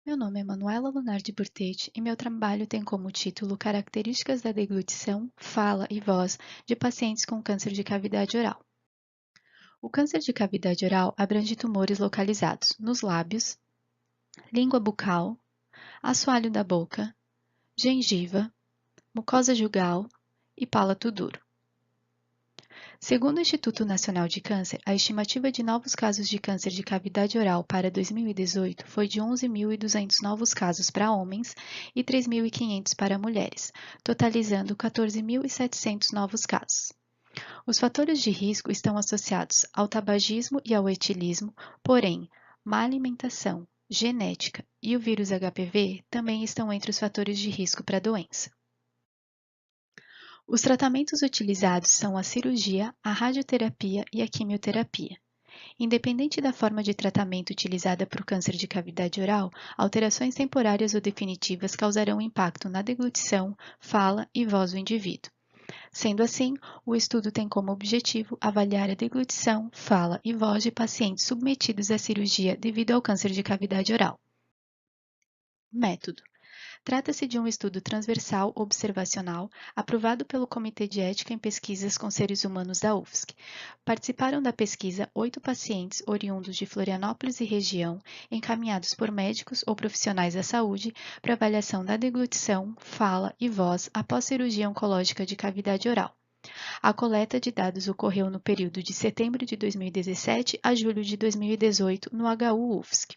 Meu nome é Manuela Lunardi Burtete e meu trabalho tem como título Características da deglutição, fala e voz de pacientes com câncer de cavidade oral. O câncer de cavidade oral abrange tumores localizados nos lábios, língua bucal, assoalho da boca, gengiva, mucosa jugal e palato duro. Segundo o Instituto Nacional de Câncer, a estimativa de novos casos de câncer de cavidade oral para 2018 foi de 11.200 novos casos para homens e 3.500 para mulheres, totalizando 14.700 novos casos. Os fatores de risco estão associados ao tabagismo e ao etilismo, porém, má alimentação, genética e o vírus HPV também estão entre os fatores de risco para a doença. Os tratamentos utilizados são a cirurgia, a radioterapia e a quimioterapia. Independente da forma de tratamento utilizada para o câncer de cavidade oral, alterações temporárias ou definitivas causarão impacto na deglutição, fala e voz do indivíduo. Sendo assim, o estudo tem como objetivo avaliar a deglutição, fala e voz de pacientes submetidos à cirurgia devido ao câncer de cavidade oral. Método: trata-se de um estudo transversal observacional aprovado pelo Comitê de Ética em Pesquisas com Seres Humanos da UFSC. Participaram da pesquisa 8 pacientes oriundos de Florianópolis e região, encaminhados por médicos ou profissionais da saúde para avaliação da deglutição, fala e voz após cirurgia oncológica de cavidade oral. A coleta de dados ocorreu no período de setembro de 2017 a julho de 2018 no HU UFSC.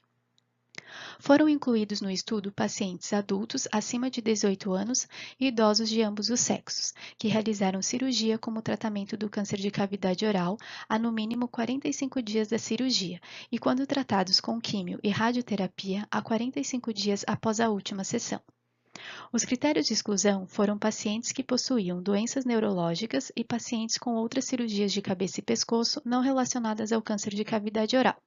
Foram incluídos no estudo pacientes adultos acima de 18 anos e idosos de ambos os sexos, que realizaram cirurgia como tratamento do câncer de cavidade oral há no mínimo 45 dias da cirurgia e quando tratados com químio e radioterapia há 45 dias após a última sessão. Os critérios de exclusão foram pacientes que possuíam doenças neurológicas e pacientes com outras cirurgias de cabeça e pescoço não relacionadas ao câncer de cavidade oral.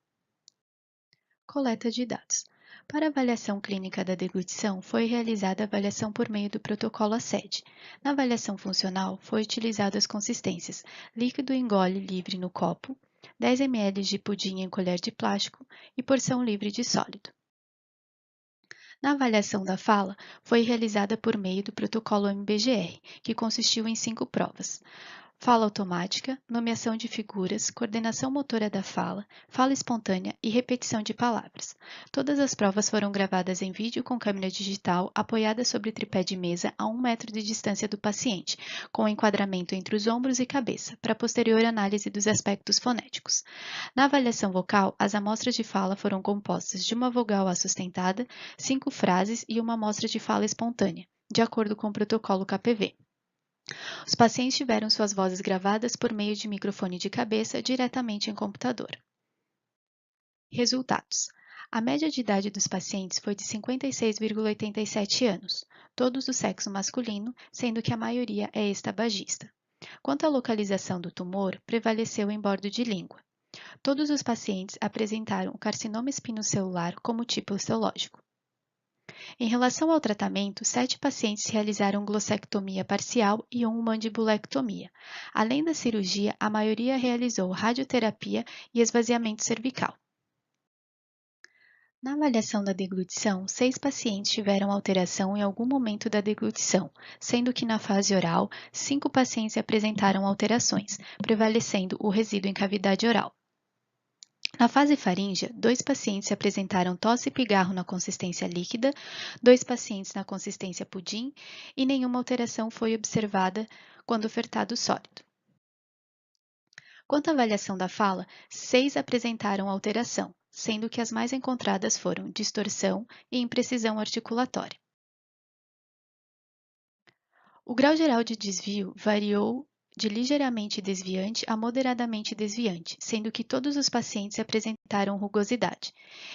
Coleta de dados. Para a avaliação clínica da deglutição, foi realizada a avaliação por meio do protocolo ACED. Na avaliação funcional, foi utilizado as consistências líquido engole livre no copo, 10 ml de pudim em colher de plástico e porção livre de sólido. Na avaliação da fala, foi realizada por meio do protocolo MBGR, que consistiu em 5 provas: fala automática, nomeação de figuras, coordenação motora da fala espontânea e repetição de palavras. Todas as provas foram gravadas em vídeo com câmera digital apoiada sobre tripé de mesa a 1 metro de distância do paciente, com enquadramento entre os ombros e cabeça, para posterior análise dos aspectos fonéticos. Na avaliação vocal, as amostras de fala foram compostas de uma vogal A sustentada, 5 frases e uma amostra de fala espontânea, de acordo com o protocolo KPV. Os pacientes tiveram suas vozes gravadas por meio de microfone de cabeça diretamente em computador. Resultados: a média de idade dos pacientes foi de 56,87 anos, todos do sexo masculino, sendo que a maioria é ex-tabagista. Quanto à localização do tumor, prevaleceu em bordo de língua. Todos os pacientes apresentaram o carcinoma espinocelular como tipo histológico. Em relação ao tratamento, 7 pacientes realizaram glossectomia parcial e 1 mandibulectomia. Além da cirurgia, a maioria realizou radioterapia e esvaziamento cervical. Na avaliação da deglutição, 6 pacientes tiveram alteração em algum momento da deglutição, sendo que na fase oral, 5 pacientes apresentaram alterações, prevalecendo o resíduo em cavidade oral. Na fase faríngea, 2 pacientes apresentaram tosse e pigarro na consistência líquida, 2 pacientes na consistência pudim e nenhuma alteração foi observada quando ofertado sólido. Quanto à avaliação da fala, 6 apresentaram alteração, sendo que as mais encontradas foram distorção e imprecisão articulatória. O grau geral de desvio variou de ligeiramente desviante a moderadamente desviante, sendo que todos os pacientes apresentaram rugosidade.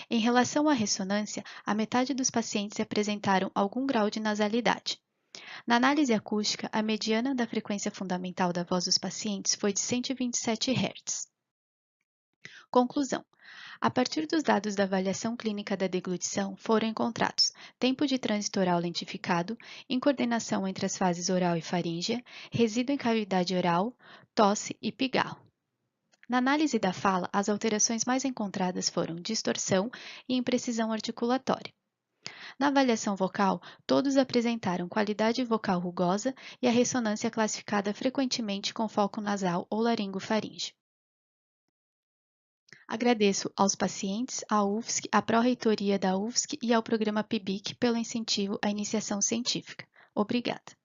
Em relação à ressonância, a metade dos pacientes apresentaram algum grau de nasalidade. Na análise acústica, a mediana da frequência fundamental da voz dos pacientes foi de 127 Hz. Conclusão: a partir dos dados da avaliação clínica da deglutição, foram encontrados tempo de trânsito oral lentificado, incoordenação entre as fases oral e faríngea, resíduo em cavidade oral, tosse e pigarro. Na análise da fala, as alterações mais encontradas foram distorção e imprecisão articulatória. Na avaliação vocal, todos apresentaram qualidade vocal rugosa e a ressonância classificada frequentemente com foco nasal ou laringofaríngeo. Agradeço aos pacientes, à UFSC, à Pró-Reitoria da UFSC e ao Programa PIBIC pelo incentivo à iniciação científica. Obrigada.